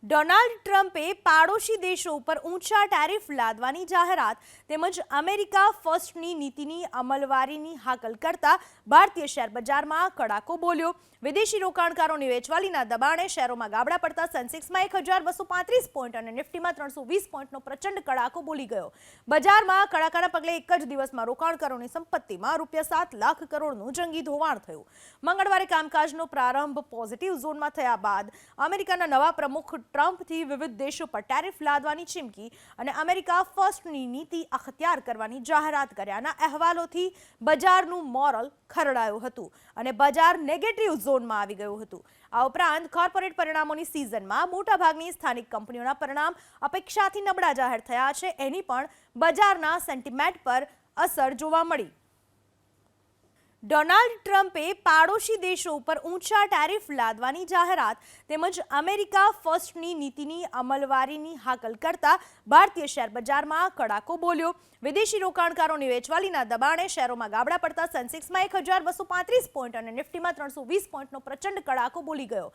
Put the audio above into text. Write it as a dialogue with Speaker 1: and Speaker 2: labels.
Speaker 1: Donald ટ્રમ્પે પાડોશી દેશો ઉપર ઊંચા ટેરિફ લાદવાની જાહેરાત તેમજ અમેરિકા ફર્સ્ટની નીતિની અમલવારીની હાકલ કરતા ભારતીય શેર બજારમાં કડાકો બોલ્યો। વિદેશી રોકાણકારોની વેચવાલીના દબાણે શેરોમાં ગાબડા પડતા સેન્સેક્સમાં 1235 પોઈન્ટ અને નિફ્ટીમાં 320 પોઈન્ટનો પ્રચંડ કડાકો બોલી ગયો। બજારમાં કડાકાના પગલે એક જ દિવસમાં રોકાણકારોની સંપત્તિમાં ₹7 લાખ કરોડનું જંગી ધોવાણ થયું। મંગળવારે કામકાજનો પ્રારંભ પોઝિટિવ ઝોનમાં થયા બાદ અમેરિકાના નવા પ્રમુખ ટ્રમ્પથી વિવિધ દેશો પર ટેરિફ લાદવાની ચીમકી અને અમેરિકા ફર્સ્ટની નીતિ અખત્યાર કરવાની જાહેરાત કર્યાના અહેવાલોથી બજારનું મોરલ ખરડાયું હતું અને બજાર નેગેટિવ ઝોનમાં આવી ગયું હતું। આ ઉપરાંત કોર્પોરેટ પરિણામોની સિઝનમાં મોટાભાગની સ્થાનિક કંપનીઓના પરિણામ અપેક્ષાથી નબળા જાહેર થયા છે, એની પણ બજારના સેન્ટિમેન્ટ પર અસર જોવા મળી। ડોનાલ્ડ ટ્રમ્પે પાડોશી દેશો ઉપર ઊંચા ટેરિફ લાદવાની જાહેરાત તેમજ અમેરિકા ફર્સ્ટની નીતિની અમલવારીની હાકલ કરતા ભારતીય શેર બજારમાં કડાકો બોલ્યો। વિદેશી રોકાણકારોની વેચવાલીના દબાણે શેરોમાં ગાબડા પડતા સેન્સેક્સમાં 1235 પોઈન્ટ અને નિફ્ટીમાં 320 પોઈન્ટનો પ્રચંડ કડાકો બોલી ગયો।